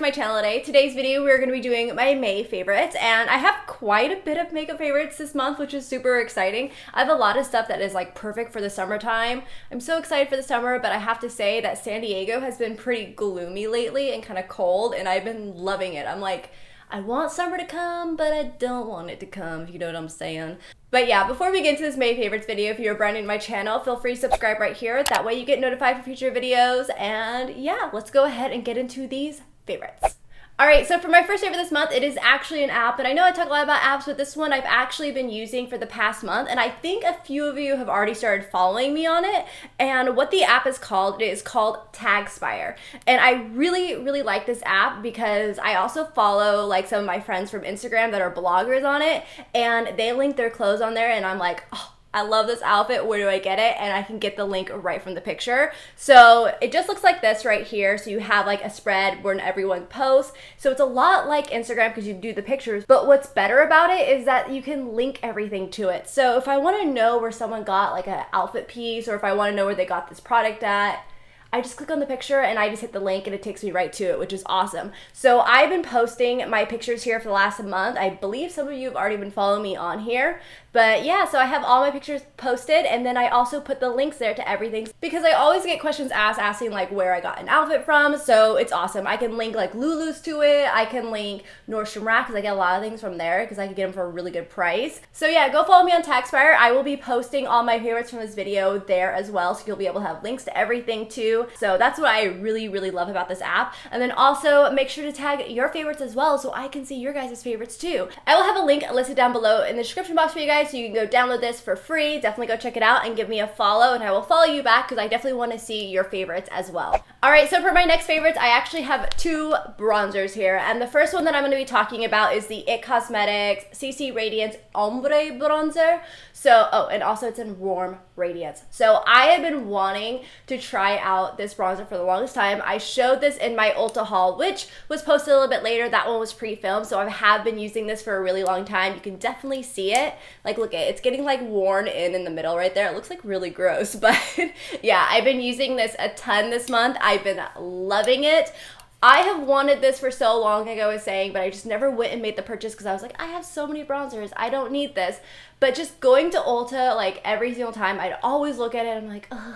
my channel today. Today's video we're going to be doing my May favorites, and I have quite a bit of makeup favorites this month, which is super exciting. I have a lot of stuff that is like perfect for the summertime. I'm so excited for the summer, but I have to say that San Diego has been pretty gloomy lately and kind of cold, and I've been loving it. I'm like, I want summer to come, but I don't want it to come, if you know what I'm saying. But yeah, before we get into this May favorites video, if you're brand new to my channel, feel free to subscribe right here. That way you get notified for future videos. And yeah, let's go ahead and get into these favorites. Alright, so for my first favorite this month, it is actually an app, and I know I talk a lot about apps, but this one I've actually been using for the past month, and I think a few of you have already started following me on it. And what the app is called, it is called Tagspire. And I really like this app because I also follow like some of my friends from Instagram that are bloggers on it, and they link their clothes on there, and I'm like, oh, I love this outfit, where do I get it? And I can get the link right from the picture. So it just looks like this right here. So you have like a spread where everyone posts. So it's a lot like Instagram because you do the pictures. But what's better about it is that you can link everything to it. So if I want to know where someone got like an outfit piece, or if I want to know where they got this product at, I just click on the picture and I just hit the link and it takes me right to it, which is awesome. So I've been posting my pictures here for the last month. I believe some of you have already been following me on here. But yeah, so I have all my pictures posted, and then I also put the links there to everything because I always get questions asked asking like where I got an outfit from. So it's awesome. I can link like Lulu's to it. I can link Nordstrom Rack because I get a lot of things from there because I can get them for a really good price. So yeah, go follow me on Tagspire. I will be posting all my favorites from this video there as well, so you'll be able to have links to everything too. So that's what I really love about this app. And then also make sure to tag your favorites as well so I can see your guys' favorites too. I will have a link listed down below in the description box for you guys, so you can go download this for free. Definitely go check it out and give me a follow, and I will follow you back because I definitely want to see your favorites as well. Alright, so for my next favorites, I actually have two bronzers here, and the first one that I'm going to be talking about is the IT Cosmetics CC Radiance Ombre Bronzer. So, oh, and also it's in Warm Radiance. So I have been wanting to try out this bronzer for the longest time. I showed this in my Ulta haul, which was posted a little bit later. That one was pre-filmed, so I have been using this for a really long time. You can definitely see it. Like, look at it. It's getting like worn in the middle right there. It looks like really gross, but yeah, I've been using this a ton this month. I've been loving it. I have wanted this for so long, like I was saying, but I just never went and made the purchase because I was like, I have so many bronzers, I don't need this. But just going to Ulta, like every single time, I'd always look at it and I'm like, ugh.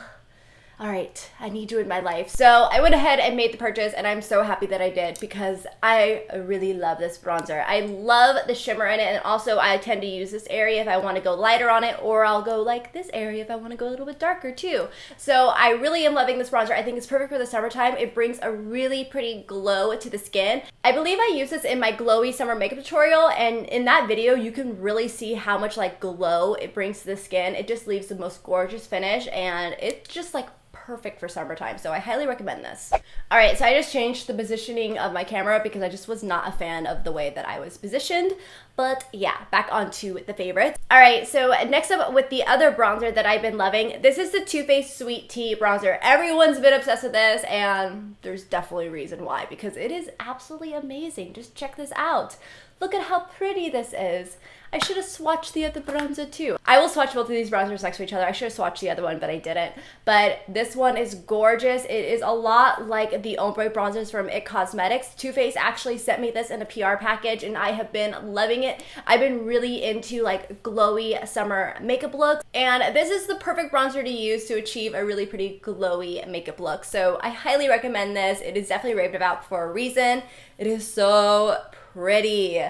Alright, I need you in my life. So I went ahead and made the purchase, and I'm so happy that I did because I really love this bronzer. I love the shimmer in it, and also I tend to use this area if I want to go lighter on it, or I'll go like this area if I want to go a little bit darker too. So I really am loving this bronzer. I think it's perfect for the summertime. It brings a really pretty glow to the skin. I believe I used this in my glowy summer makeup tutorial, and in that video you can really see how much like glow it brings to the skin. It just leaves the most gorgeous finish, and it's just like perfect for summertime, so I highly recommend this. Alright, so I just changed the positioning of my camera because I just was not a fan of the way that I was positioned. But yeah, back onto the favorites. Alright, so next up with the other bronzer that I've been loving, this is the Too Faced Sweet Tea bronzer. Everyone's been obsessed with this, and there's definitely a reason why, because it is absolutely amazing. Just check this out. Look at how pretty this is. I should have swatched the other bronzer too. I will swatch both of these bronzers next to each other. I should have swatched the other one, but I didn't. But this one is gorgeous. It is a lot like the ombre bronzers from IT Cosmetics. Too Faced actually sent me this in a PR package, and I have been loving it. I've been really into like glowy summer makeup looks, and this is the perfect bronzer to use to achieve a really pretty glowy makeup look. So I highly recommend this. It is definitely raved about for a reason. It is so pretty.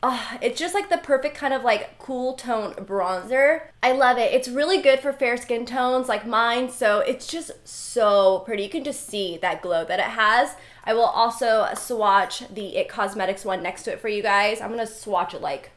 Oh, it's just like the perfect kind of like cool tone bronzer. I love it. It's really good for fair skin tones like mine, so it's just so pretty. You can just see that glow that it has. I will also swatch the IT Cosmetics one next to it for you guys. I'm gonna swatch it like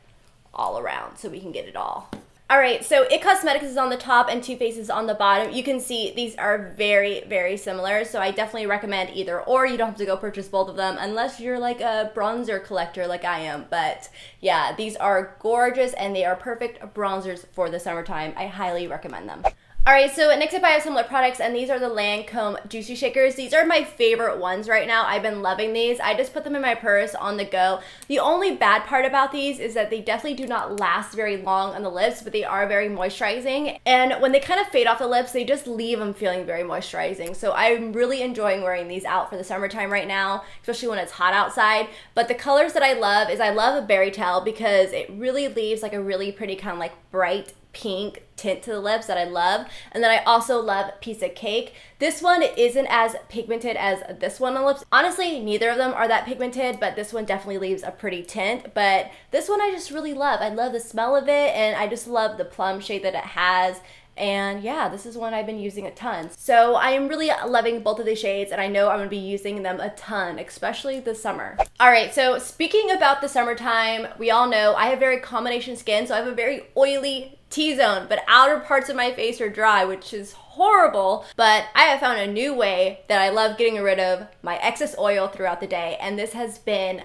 all around so we can get it all. Alright, so IT Cosmetics is on the top and Too Faced is on the bottom. You can see these are very similar, so I definitely recommend either or. You don't have to go purchase both of them unless you're like a bronzer collector like I am. But yeah, these are gorgeous and they are perfect bronzers for the summertime. I highly recommend them. Alright, so next up I have some lip products, and these are the Lancome Juicy Shakers. These are my favorite ones right now. I've been loving these. I just put them in my purse on the go. The only bad part about these is that they definitely do not last very long on the lips, but they are very moisturizing. And when they kind of fade off the lips, they just leave them feeling very moisturizing. So I'm really enjoying wearing these out for the summertime right now, especially when it's hot outside. But the colors that I love is I love a Berry Tell because it really leaves like a really pretty kind of like bright pink tint to the lips that I love. And then I also love Piece of Cake. This one isn't as pigmented as this one on the lips. Honestly, neither of them are that pigmented, but this one definitely leaves a pretty tint. But this one I just really love. I love the smell of it, and I just love the plum shade that it has. And yeah, this is one I've been using a ton. So I am really loving both of these shades, and I know I'm gonna be using them a ton, especially this summer. All right, so speaking about the summertime, we all know I have very combination skin, so I have a very oily T-zone, but outer parts of my face are dry, which is horrible. But I have found a new way that I love getting rid of my excess oil throughout the day, and this has been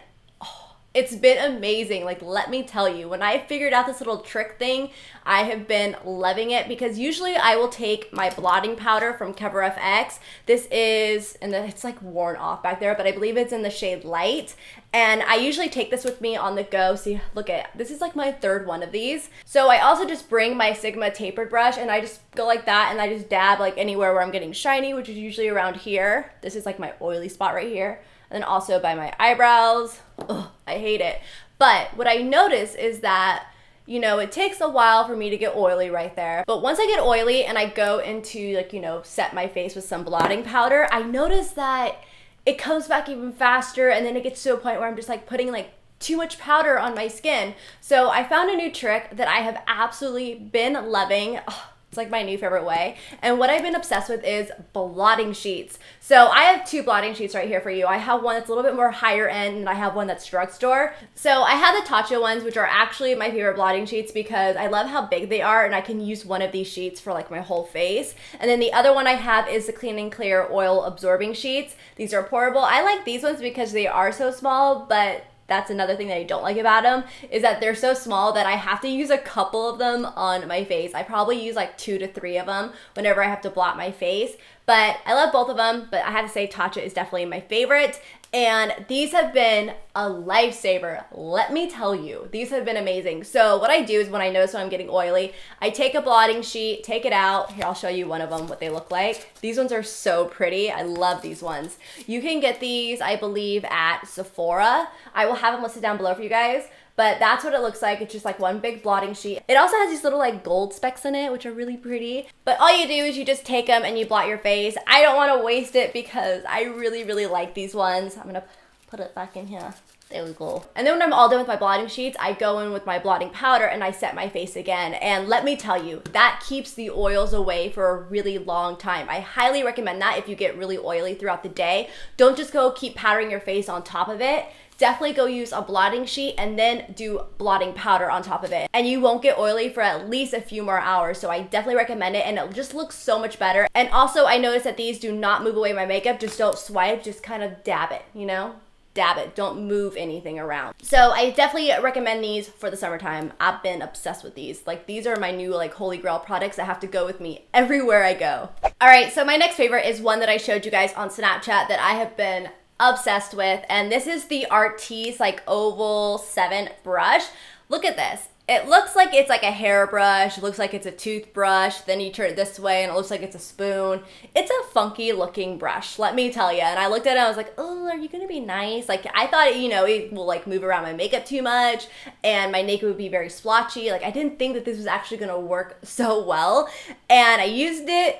it's been amazing. Like, let me tell you, when I figured out this little trick thing, I have been loving it, because usually I will take my blotting powder from Cover FX. This is, and it's like worn off back there, but I believe it's in the shade Light. And I usually take this with me on the go. See, look at, this is like my third one of these. So I also just bring my Sigma tapered brush, and I just go like that, and I just dab like anywhere where I'm getting shiny, which is usually around here. This is like my oily spot right here. And then also by my eyebrows. Ugh, I hate it. But what I notice is that, you know, it takes a while for me to get oily right there. But once I get oily and I go into, like, you know, set my face with some blotting powder, I notice that it comes back even faster, and then it gets to a point where I'm just like putting like too much powder on my skin. So I found a new trick that I have absolutely been loving. Oh, it's like my new favorite way. And what I've been obsessed with is blotting sheets. So I have two blotting sheets right here for you. I have one that's a little bit more higher end, and I have one that's drugstore. So I have the Tatcha ones, which are actually my favorite blotting sheets because I love how big they are, and I can use one of these sheets for like my whole face. And then the other one I have is the Clean and Clear oil absorbing sheets. These are pourable. I like these ones because they are so small, but that's another thing that I don't like about them, is that they're so small that I have to use a couple of them on my face. I probably use like 2 to 3 of them whenever I have to blot my face. But I love both of them, but I have to say Tatcha is definitely my favorite. And these have been a lifesaver. Let me tell you, these have been amazing. So what I do is when I notice when I'm getting oily, I take a blotting sheet, take it out. Here, I'll show you one of them, what they look like. These ones are so pretty. I love these ones. You can get these, I believe, at Sephora. I will have them listed down below for you guys. But that's what it looks like. It's just like one big blotting sheet. It also has these little like gold specks in it, which are really pretty. But all you do is you just take them and you blot your face. I don't want to waste it because I really, really like these ones. I'm going to put it back in here. There we go. And then when I'm all done with my blotting sheets, I go in with my blotting powder and I set my face again. And let me tell you, that keeps the oils away for a really long time. I highly recommend that if you get really oily throughout the day. Don't just go keep powdering your face on top of it. Definitely go use a blotting sheet and then do blotting powder on top of it. And you won't get oily for at least a few more hours. So I definitely recommend it, and it just looks so much better. And also I noticed that these do not move away my makeup. Just don't swipe, just kind of dab it, you know? Dab it, don't move anything around. So I definitely recommend these for the summertime. I've been obsessed with these. Like, these are my new like holy grail products that have to go with me everywhere I go. All right, so my next favorite is one that I showed you guys on Snapchat that I have been obsessed with, and this is the Artis like Oval 7 brush. Look at this. It looks like it's like a hairbrush. It looks like it's a toothbrush. Then you turn it this way and it looks like it's a spoon. It's a funky looking brush, let me tell you. And I looked at it and I was like, oh, are you gonna be nice? Like, I thought, you know, it will like move around my makeup too much and my makeup would be very splotchy. Like, I didn't think that this was actually gonna work so well. And I used it,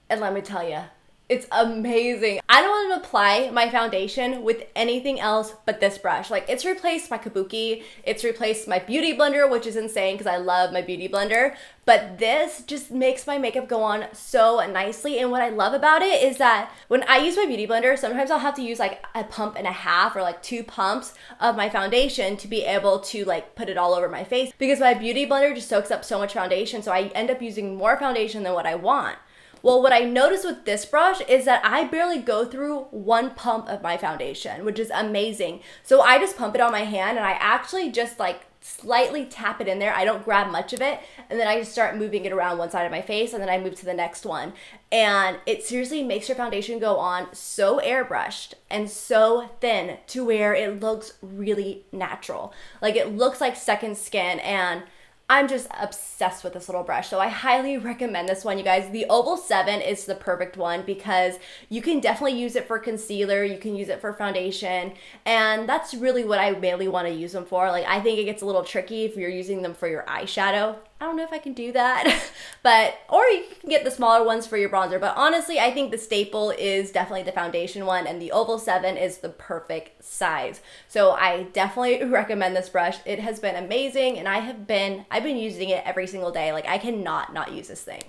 and let me tell you, it's amazing. I don't want to apply my foundation with anything else but this brush. Like, it's replaced my Kabuki, it's replaced my beauty blender, which is insane because I love my beauty blender. But this just makes my makeup go on so nicely. And what I love about it is that when I use my beauty blender, sometimes I'll have to use like a pump and a half or like 2 pumps of my foundation to be able to like put it all over my face, because my beauty blender just soaks up so much foundation. So I end up using more foundation than what I want. Well, what I noticed with this brush is that I barely go through one pump of my foundation, which is amazing. So I just pump it on my hand and I actually just like slightly tap it in there. I don't grab much of it, and then I just start moving it around one side of my face, and then I move to the next one. And it seriously makes your foundation go on so airbrushed and so thin to where it looks really natural. Like it looks like second skin, and I'm just obsessed with this little brush. So I highly recommend this one, you guys. The Oval 7 is the perfect one because you can definitely use it for concealer, you can use it for foundation, and that's really what I mainly want to use them for. Like I think it gets a little tricky if you're using them for your eyeshadow. I don't know if I can do that, but, or you can get the smaller ones for your bronzer. But honestly, I think the staple is definitely the foundation one, and the Oval 7 is the perfect size. So I definitely recommend this brush. It has been amazing, and I've been using it every single day. Like I cannot not use this thing.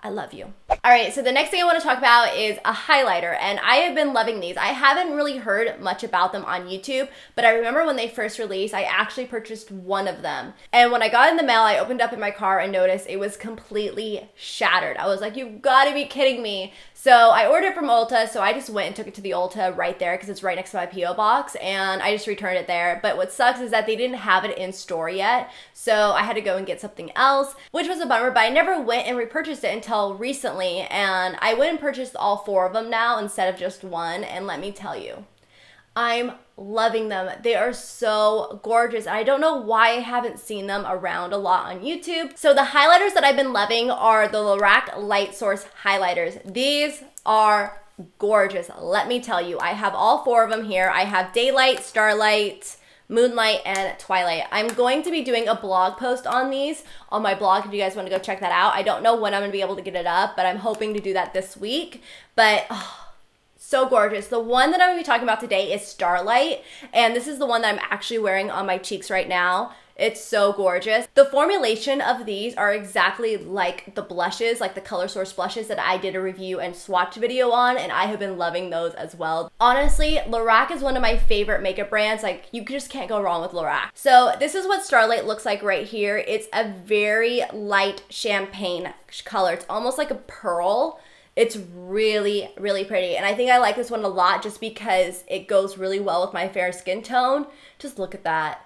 I love you. All right, so the next thing I want to talk about is a highlighter, and I have been loving these. I haven't really heard much about them on YouTube, but I remember when they first released, I actually purchased one of them. And when I got in the mail, I opened up in my car and noticed it was completely shattered. I was like, you've got to be kidding me. So I ordered from Ulta, so I just went and took it to the Ulta right there because it's right next to my P.O. box, and I just returned it there. But what sucks is that they didn't have it in store yet, so I had to go and get something else, which was a bummer, but I never went and repurchased it until recently, and I went and purchased all 4 of them now instead of just one, and let me tell you, I'm loving them. They are so gorgeous, and I don't know why I haven't seen them around a lot on YouTube. So the highlighters that I've been loving are the Lorac Light Source highlighters. These are gorgeous, let me tell you. I have all 4 of them here. I have Daylight, Starlight, Moonlight, and Twilight. I'm going to be doing a blog post on these on my blog if you guys want to go check that out. I don't know when I'm going to be able to get it up, but I'm hoping to do that this week. But so gorgeous. The one that I'm going to be talking about today is Starlight, and this is the one that I'm actually wearing on my cheeks right now. It's so gorgeous. The formulation of these are exactly like the blushes, like the Color Source blushes that I did a review and swatch video on, and I have been loving those as well. Honestly, Lorac is one of my favorite makeup brands. Like, you just can't go wrong with Lorac. So this is what Starlight looks like right here. It's a very light champagne color. It's almost like a pearl. It's really, really pretty, and I think I like this one a lot just because it goes really well with my fair skin tone. Just look at that.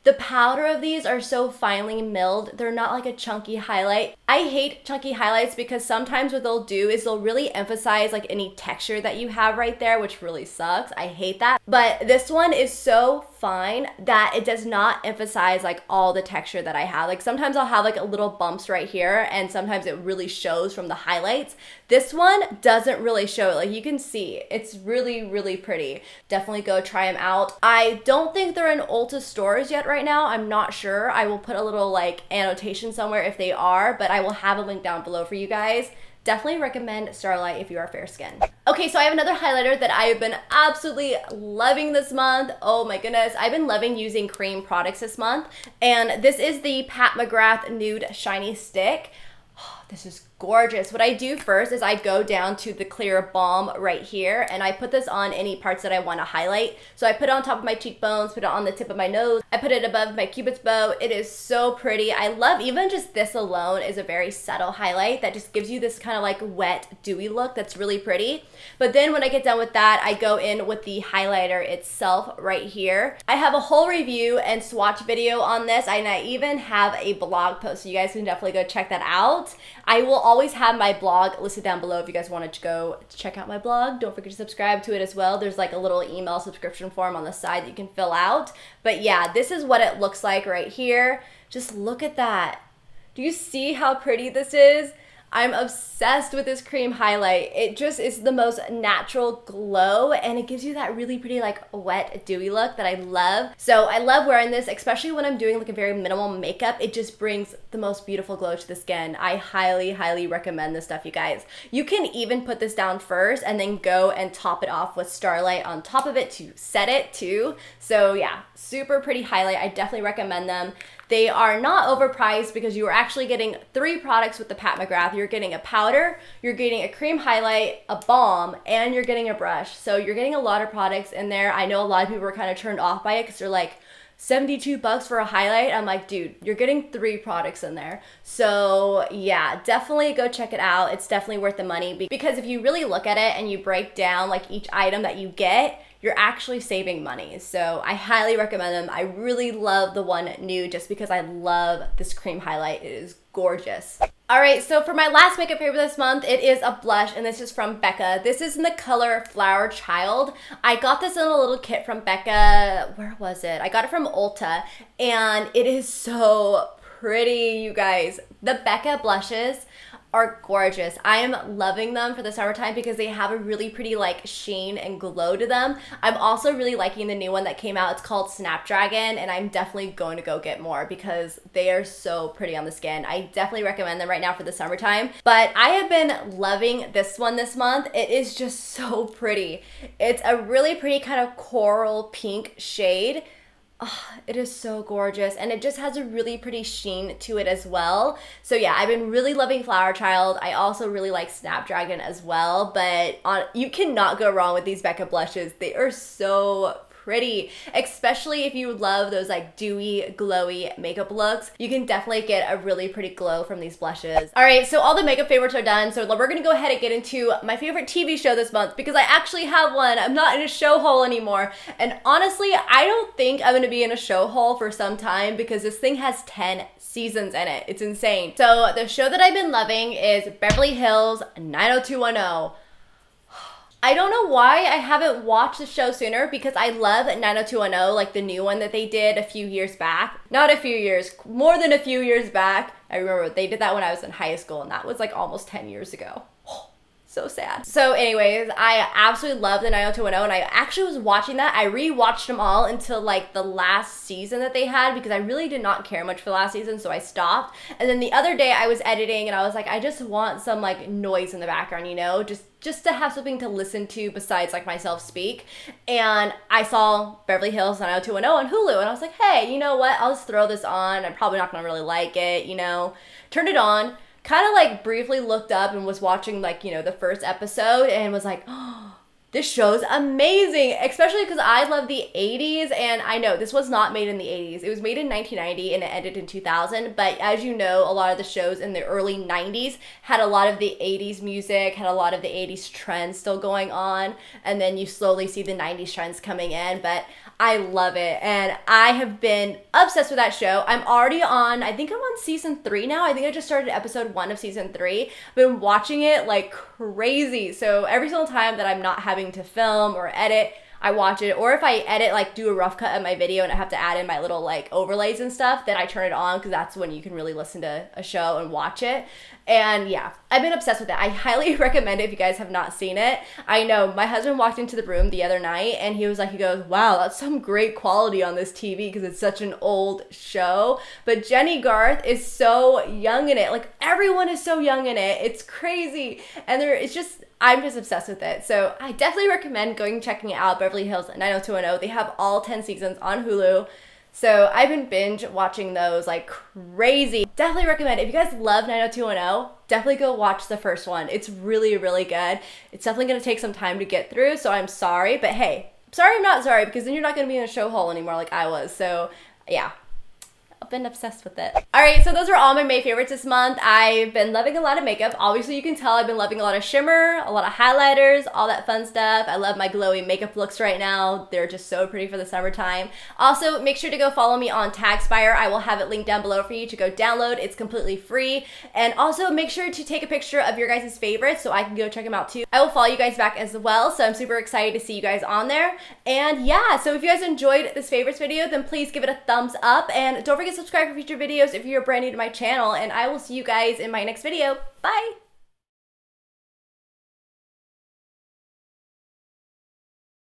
The powder of these are so finely milled. They're not like a chunky highlight. I hate chunky highlights because sometimes what they'll do is they'll really emphasize like any texture that you have right there, which really sucks. I hate that. But this one is so fine that it does not emphasize like all the texture that I have. Like sometimes I'll have like a little bumps right here, and sometimes it really shows from the highlights. This one doesn't really show it. Like you can see, it's really, really pretty. Definitely go try them out. I don't think they're in Ulta stores yet right now. I'm not sure. I will put a little like annotation somewhere if they are, but I will have a link down below for you guys. Definitely recommend Starlight if you are fair skinned. Okay, so I have another highlighter that I have been absolutely loving this month. Oh my goodness, I've been loving using cream products this month, and this is the Pat McGrath Nude Shiny Stick. Oh, this is gorgeous. What I do first is I go down to the clear balm right here, and I put this on any parts that I want to highlight. So I put it on top of my cheekbones, put it on the tip of my nose, I put it above my cupid's bow. It is so pretty. I love even just this alone is a very subtle highlight that just gives you this kind of like wet, dewy look that's really pretty. But then when I get done with that, I go in with the highlighter itself right here. I have a whole review and swatch video on this, and I even have a blog post, so you guys can definitely go check that out. I will always have my blog listed down below if you guys wanted to go check out my blog. Don't forget to subscribe to it as well. There's like a little email subscription form on the side that you can fill out. But yeah, this is what it looks like right here. Just look at that. Do you see how pretty this is? I'm obsessed with this cream highlight. It just is the most natural glow, and it gives you that really pretty like wet, dewy look that I love. So I love wearing this, especially when I'm doing like a very minimal makeup. It just brings the most beautiful glow to the skin. I highly, highly recommend this stuff, you guys. You can even put this down first and then go and top it off with Starlight on top of it to set it too. So yeah, super pretty highlight. I definitely recommend them. They are not overpriced because you are actually getting 3 products with the Pat McGrath. You're getting a powder, you're getting a cream highlight, a balm, and you're getting a brush. So you're getting a lot of products in there. I know a lot of people were kind of turned off by it because they're like, $72 for a highlight. I'm like, dude, you're getting 3 products in there. So yeah, definitely go check it out. It's definitely worth the money because if you really look at it and you break down like each item that you get, you're actually saving money. So I highly recommend them. I really love the one Nude just because I love this cream highlight. It is gorgeous. All right, so for my last makeup favorite this month, it is a blush, and this is from Becca. This is in the color Flower Child. I got this in a little kit from Becca. Where was it? I got it from Ulta, and it is so pretty, you guys. The Becca blushes are gorgeous. I am loving them for the summertime because they have a really pretty like sheen and glow to them. I'm also really liking the new one that came out. It's called Snapdragon, and I'm definitely going to go get more because they are so pretty on the skin. I definitely recommend them right now for the summertime. But I have been loving this one this month. It is just so pretty. It's a really pretty kind of coral pink shade. Oh, it is so gorgeous, and it just has a really pretty sheen to it as well. So yeah, I've been really loving Flower Child. I also really like Snapdragon as well, but you cannot go wrong with these Becca blushes. They are so pretty, especially if you love those like dewy, glowy makeup looks. You can definitely get a really pretty glow from these blushes. All right, so all the makeup favorites are done, so we're gonna go ahead and get into my favorite TV show this month because I actually have one. I'm not in a show hole anymore, and honestly, I don't think I'm gonna be in a show hole for some time because this thing has 10 seasons in it. It's insane. So the show that I've been loving is Beverly Hills 90210. I don't know why I haven't watched the show sooner because I love 90210, like the new one that they did a few years back. Not a few years, more than a few years back. I remember they did that when I was in high school, and that was like almost 10 years ago. So sad. So anyways, I absolutely love the 90210, and I actually was watching that. I rewatched them all until like the last season that they had because I really did not care much for the last season, so I stopped. And then the other day I was editing and I was like, I just want some like noise in the background, you know, just to have something to listen to besides like myself speak. And I saw Beverly Hills 90210 on Hulu, and I was like, hey, you know what? I'll just throw this on. I'm probably not gonna really like it, you know. Turned it on. Kind of like briefly looked up and was watching like, you know, the first episode and was like, oh, this show's amazing, especially because I love the 80s, and I know this was not made in the 80s. It was made in 1990 and it ended in 2000, but as you know, a lot of the shows in the early 90s had a lot of the 80s music, had a lot of the 80s trends still going on, and then you slowly see the 90s trends coming in, but I love it, and I have been obsessed with that show. I'm already on, I think I'm on season 3 now. I think I just started episode 1 of season 3. I've been watching it like crazy. So every single time that I'm not having to film or edit, I watch it. Or if I edit, like do a rough cut of my video and I have to add in my little like overlays and stuff, then I turn it on because that's when you can really listen to a show and watch it. And yeah, I've been obsessed with it. I highly recommend it if you guys have not seen it. I know my husband walked into the room the other night and he was like, he goes, wow, that's some great quality on this TV because it's such an old show. But Jenny Garth is so young in it. Like everyone is so young in it. It's crazy. And I'm just obsessed with it. So I definitely recommend going and checking it out, Beverly Hills 90210. They have all 10 seasons on Hulu. So I've been binge watching those like crazy. Definitely recommend it. If you guys love 90210, definitely go watch the first one. It's really, really good. It's definitely going to take some time to get through, so I'm sorry. But hey, sorry I'm not sorry because then you're not going to be in a show hole anymore like I was. So yeah. I've been obsessed with it. All right, so those are all my May favorites this month. I've been loving a lot of makeup. Obviously, you can tell I've been loving a lot of shimmer, a lot of highlighters, all that fun stuff. I love my glowy makeup looks right now. They're just so pretty for the summertime. Also, make sure to go follow me on Tagspire. I will have it linked down below for you to go download. It's completely free. And also, make sure to take a picture of your guys' favorites so I can go check them out too. I will follow you guys back as well, so I'm super excited to see you guys on there. And yeah, so if you guys enjoyed this favorites video, then please give it a thumbs up. And don't forget to subscribe for future videos if you're brand new to my channel, and I will see you guys in my next video. Bye!